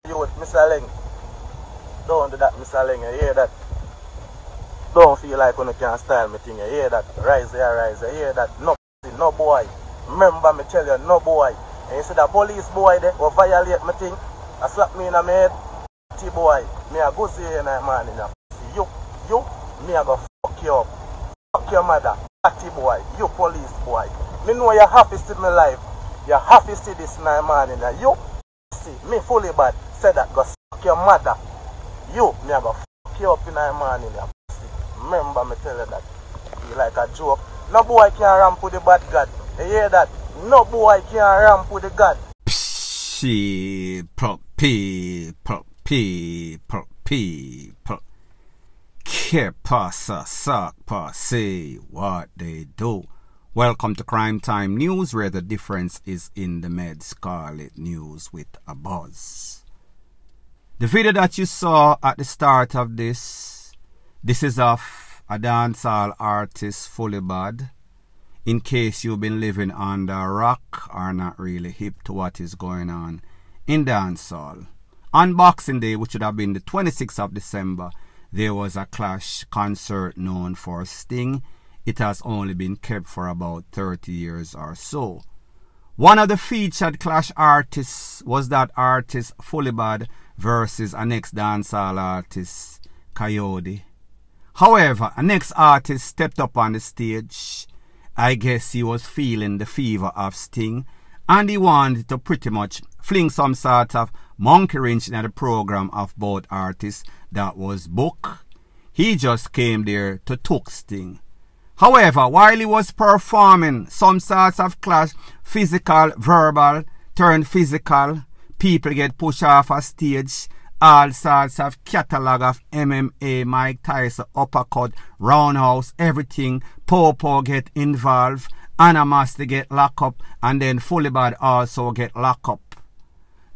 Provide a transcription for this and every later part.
Youth, Mr. Leng. Don't do that, Mr. Leng. You hear that? Don't feel like when you can't style me thing. You hear that? Rise here, rise. You hear that? No boy. Remember me tell you, no boy. And you see that police boy there will violate me thing. I slap me in the head. Boy, me a go see you in the morning. You, me a go fuck you up. Fuck your mother. Boy, you police boy. Me know you're happy to see my life. You're happy to see this in the morning. You see, me fully bad. Say that, go fuck your mother. You, me a go fuck you up in the morning. Remember me tell you that. You like a joke. No boy can ramp with the bad God. You hear that? No boy can ramp with the God. Que pasa, sac passe, what they do. Welcome to Crime Time News, where the difference is in the med scarlet news with a buzz. The video that you saw at the start of this is of a dancehall artist, Fully Bad. In case you've been living under a rock or not really hip to what is going on in dancehall. On Boxing Day, which would have been the 26th of December, there was a Clash concert known for Sting. It has only been kept for about 30 years or so. One of the featured Clash artists was that artist Fully Bad versus a next dancehall artist, Coyote. However, a next artist stepped up on the stage. I guess he was feeling the fever of Sting, and he wanted to pretty much fling some sort of monkey wrench in the program of both artists that was booked. He just came there to took Sting. However, while he was performing some sorts of clash, physical, verbal, turned physical, people get pushed off a stage, all sorts of catalog of MMA, Mike Tyson, uppercut, roundhouse, everything. Popo get involved, Anamasti get locked up, and then Fully Bad also get locked up.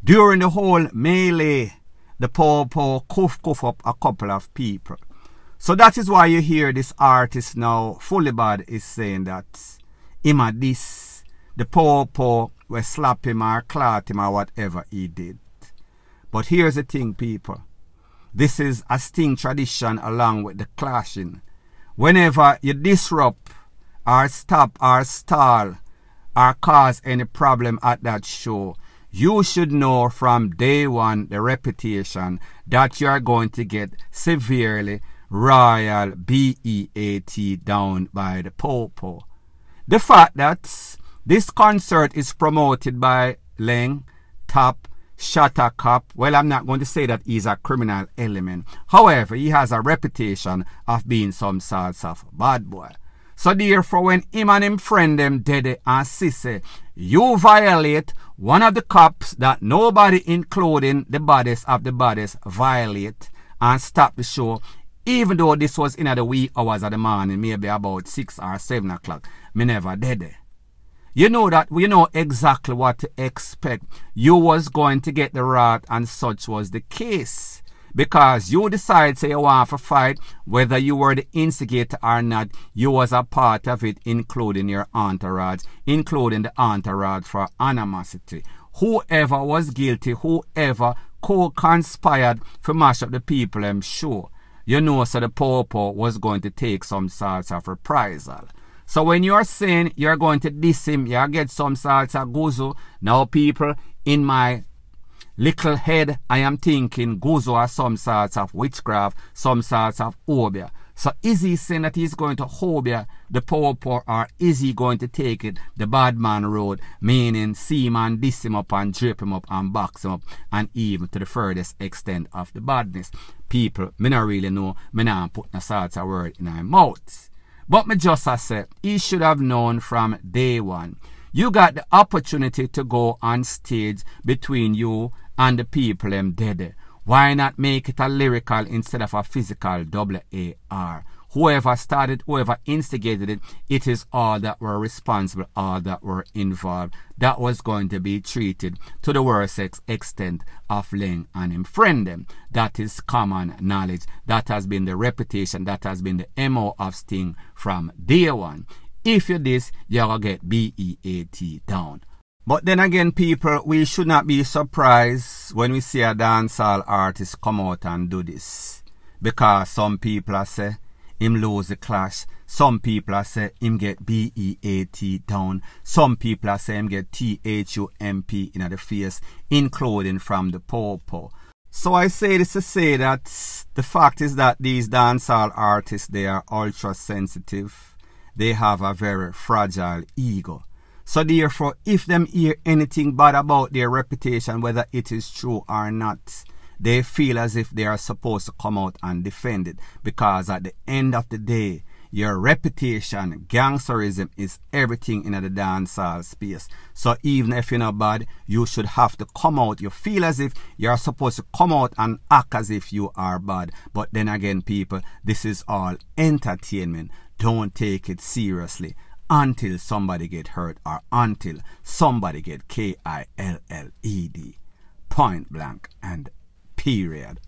During the whole melee, the Popo cuff up a couple of people. So that is why you hear this artist now, Fully Bad, is saying that him at this, the Popo will slap him or clot him or whatever he did. But here's the thing, people. This is a Sting tradition along with the clashing. Whenever you disrupt or stop or stall or cause any problem at that show, you should know from day one the reputation that you are going to get severely royal BEAT down by the Popo. The fact that this concert is promoted by Leng, Top, Shatter Cop, well, I'm not going to say that he's a criminal element. However, he has a reputation of being some sorts of bad boy. So therefore, when him and him friend them Dede and Sisse, you violate one of the cops that nobody, including the baddest of the baddest, violate and stop the show, even though this was in the wee hours of the morning, maybe about 6 or 7 o'clock, me never did it. You know that we know exactly what to expect. You was going to get the wrath, and such was the case. Because you decide, say, you want to fight, whether you were the instigator or not, you was a part of it, including your entourage, including the entourage for animosity. Whoever was guilty, whoever co-conspired to mash up the people, I'm sure. You know, so the Popo was going to take some sorts of reprisal. So when you're saying you're going to diss him, you get some sorts of guzu. Now people, in my little head, I am thinking guzu are some sorts of witchcraft, some sorts of obia. So is he saying that he's going to obia the Popo, or is he going to take it the bad man road, meaning see man, diss him up and drape him up and box him up, and even to the furthest extent of the badness? People, me not really know, me not put no sorts of word in my mouth. But me just said, he should have known from day one. You got the opportunity to go on stage between you and the people them dead. Why not make it a lyrical instead of a physical AAR? Whoever started, whoever instigated it, it is all that were responsible, all that were involved. That was going to be treated to the worst extent of Leng and him friend them. That is common knowledge. That has been the reputation, that has been the MO of Sting from day one. If you this, you're going to get BEAT down. But then again, people, we should not be surprised when we see a dancehall artist come out and do this. Because some people are say him lose the clash. Some people are say him get BEAT down. Some people are say him get THUMP in the face, including from the Popo. So I say this to say that the fact is that these dancehall artists, they are ultra sensitive. They have a very fragile ego. So therefore, if them hear anything bad about their reputation, whether it is true or not, they feel as if they are supposed to come out and defend it. Because at the end of the day, your reputation, gangsterism is everything in the dancehall space. So even if you're not bad, you should have to come out. You feel as if you're supposed to come out and act as if you are bad. But then again, people, this is all entertainment. Don't take it seriously until somebody get hurt or until somebody get KILLED. Point blank and period.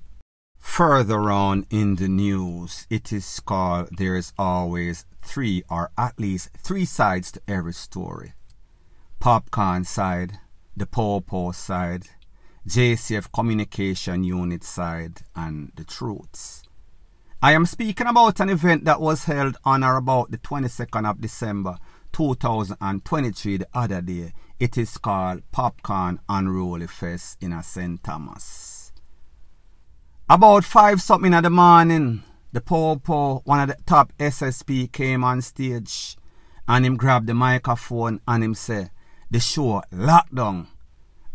Further on in the news, it is called there's always three or at least three sides to every story. Popcorn side, the Popo side, JCF communication unit side, and the truths. I am speaking about an event that was held on or about the 22nd of December 2023 the other day. It is called Popcorn Unruly Fest in St. Thomas. About 5 something in the morning, the Popo, one of the top SSP, came on stage and him grabbed the microphone and him say, the show locked down.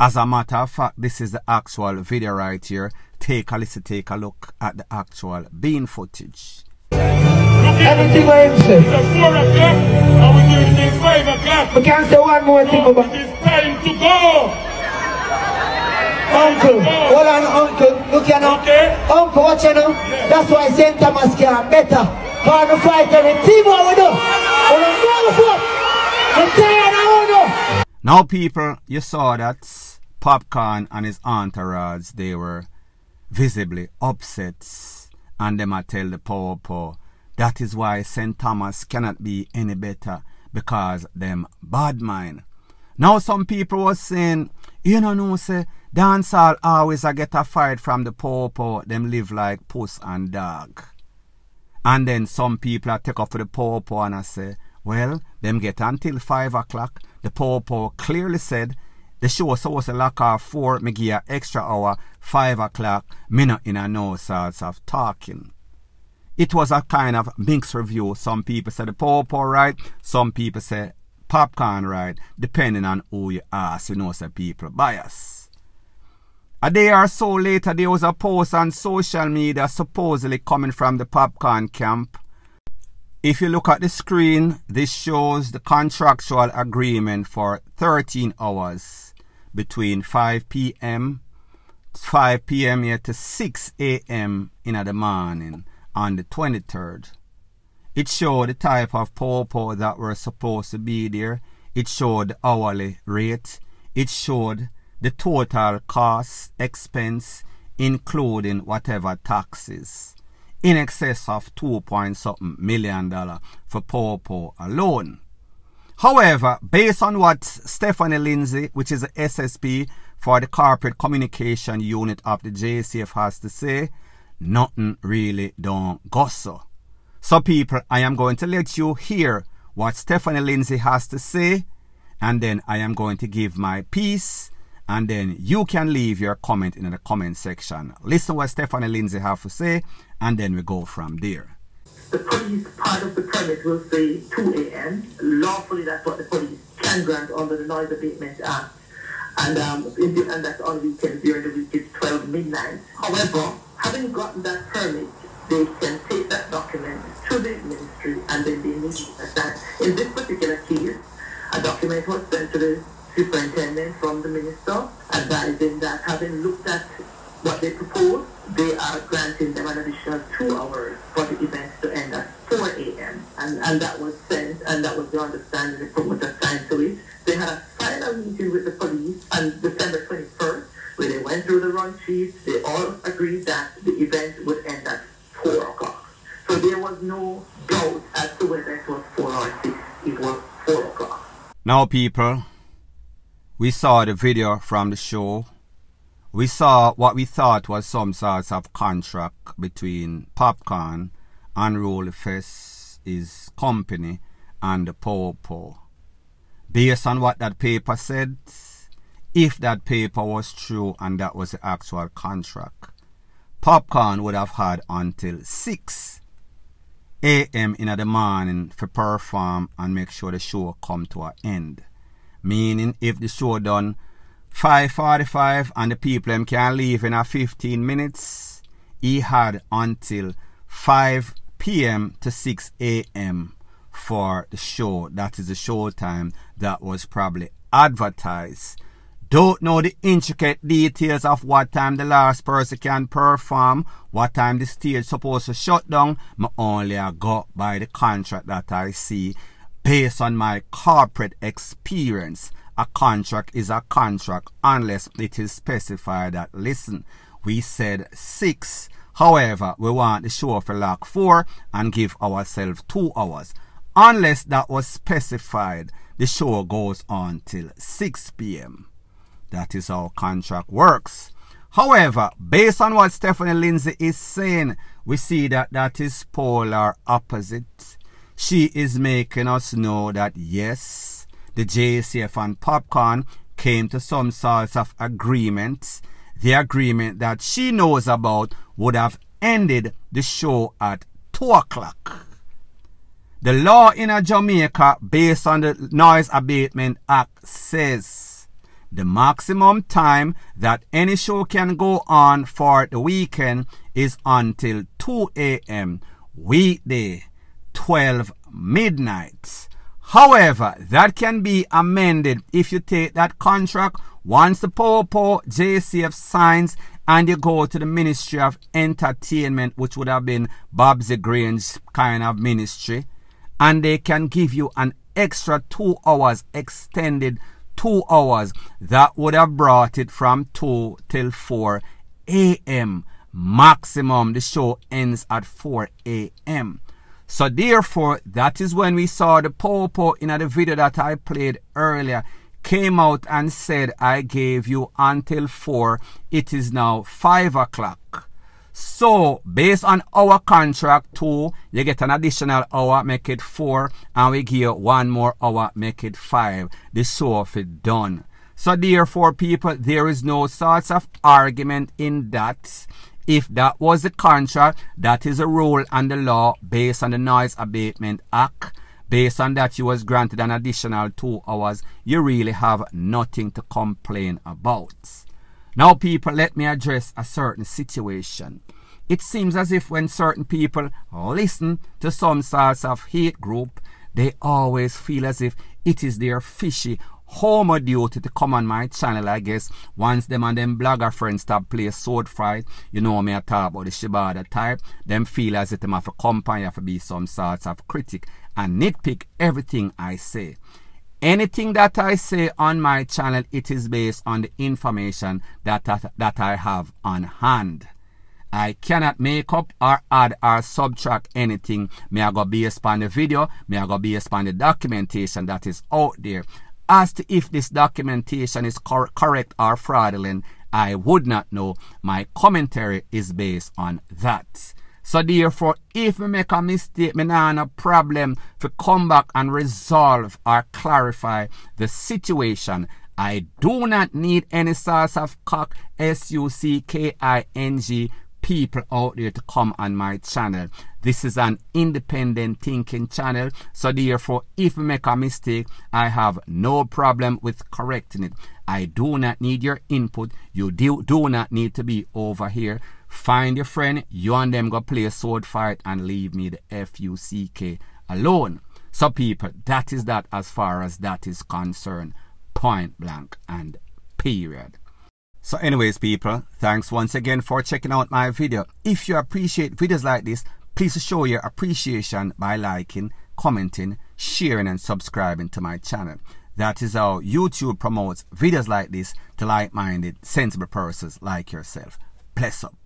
As a matter of fact, this is the actual video right here. Take a listen, take a look at the actual bean footage. Everything what him say. It's 4 o'clock and we're doing it till 5 o'clock. We can't say one more thing about it. It's time to go. Uncle, hold on, uncle. Look here now. Okay. Uncle, watch you now. Yeah. That's why St. Thomas can better. For the fight every team what we do. We don't go for. We're tired now. Now people, you saw that Popcorn and his entourage, they were visibly upset, and them I tell the Popo that is why St. Thomas cannot be any better, because them bad mind. Now some people was saying, you know, say dancehall always I get a fight from the Popo, them live like puss and dog. And then some people I take off for the Popo and I say, well, them get until 5 o'clock. The Popo clearly said the show was supposed to lock off 4, me give an extra hour, 5 o'clock, me not in a no sorts of talking. It was a kind of mixed review. Some people say the Popo right, some people say Popcorn right, depending on who you ask, you know, say people bias. A day or so later, there was a post on social media supposedly coming from the Popcorn camp. If you look at the screen, this shows the contractual agreement for 13 hours between 5 p.m. here to 6 a.m. in the morning on the 23rd. It showed the type of Popo that were supposed to be there. It showed the hourly rate. It showed the total cost, expense, including whatever taxes, in excess of $2.something million for Popo alone. However, based on what Stephanie Lindsay, which is the SSP for the Corporate Communication Unit of the JCF, has to say, nothing really don't go so. So people, I am going to let you hear what Stephanie Lindsay has to say, and then I am going to give my piece, and then you can leave your comment in the comment section. Listen what Stephanie Lindsay has to say, and then we go from there. The police part of the permit will say 2 a.m. Lawfully, that's what the police can grant under the Noise Abatement Act. And that's on weekends. During the week, it's 12 midnight. However, having gotten that permit, they can take that document to the ministry and then they need that. In this particular case, a document was sent to the superintendent from the minister advising that having looked at what they proposed, they are granting them an additional 2 hours for the event to end at 4 a.m. And that was sent, and that was the understanding the promoter signed to it. They had a final meeting with the police on December 21st, where they went through the run sheets. They all agreed that the event would end at 4 o'clock. So there was no doubt as to whether it was 4 or 6. It was 4 o'clock. Now people, we saw the video from the show. We saw what we thought was some sorts of contract between Popcorn and Roll Fest, his company, and the Popo. Based on what that paper said, if that paper was true and that was the actual contract, Popcorn would have had until 6 a.m. in the morning to perform and make sure the show come to an end. Meaning if the show done 5:45 and the people them can leave in a 15 minutes, he had until 5 p.m. to 6 a.m. for the show. That is the show time that was probably advertised. Don't know the intricate details of what time the last person can perform, what time the stage supposed to shut down. I only go by the contract that I see based on my corporate experience. A contract is a contract unless it is specified that, listen, we said 6. However, we want the show for like 4 and give ourselves 2 hours. Unless that was specified, the show goes on till 6 p.m. That is how contract works. However, based on what Stephanie Lindsay is saying, we see that that is polar opposite. She is making us know that yes, the JCF and Popcorn came to some sorts of agreement. The agreement that she knows about would have ended the show at 2 o'clock. The law in Jamaica, based on the Noise Abatement Act, says the maximum time that any show can go on for the weekend is until 2 a.m. weekday, 12 midnight. However, that can be amended if you take that contract once the Popo JCF signs and you go to the Ministry of Entertainment, which would have been Babsy Grange's kind of ministry, and they can give you an extra 2 hours, extended 2 hours. That would have brought it from 2 till 4 a.m. Maximum, the show ends at 4 a.m. So therefore, that is when we saw the Popo in the video that I played earlier came out and said, I gave you until 4. It is now 5 o'clock. So, based on our contract 2, you get an additional hour, make it 4, and we give you 1 more hour, make it 5. The show is done. So therefore, people, there is no sorts of argument in that. If that was the contract, that is a rule and the law based on the Noise Abatement Act. Based on that, you was granted an additional 2 hours. You really have nothing to complain about. Now, people, let me address a certain situation. It seems as if when certain people listen to some sorts of hate group, they always feel as if it is their fishy homo duty to come on my channel. I guess once them and them blogger friends stop play sword fight, you know me I talk about the Shibada type, them feel as if them have a company, have to be some sorts of critic and nitpick everything I say. Anything that I say on my channel, it is based on the information that I have on hand. I cannot make up or add or subtract anything. May I go based on the video, may I go based on the documentation that is out there. As to if this documentation is correct or fraudulent, I would not know. My commentary is based on that. So therefore, if we make a mistake, me nah no problem to come back and resolve or clarify the situation. I do not need any sorts of cock, SUCKING, people out there to come on my channel. This is an independent thinking channel, so therefore if we make a mistake, I have no problem with correcting it. I do not need your input. You do not need to be over here. Find your friend, you and them go play a sword fight and leave me the FUCK alone. So people, that is that as far as that is concerned, point blank and period. So anyways, people, thanks once again for checking out my video. If you appreciate videos like this, please show your appreciation by liking, commenting, sharing and subscribing to my channel. That is how YouTube promotes videos like this to like-minded, sensible persons like yourself. Bless up.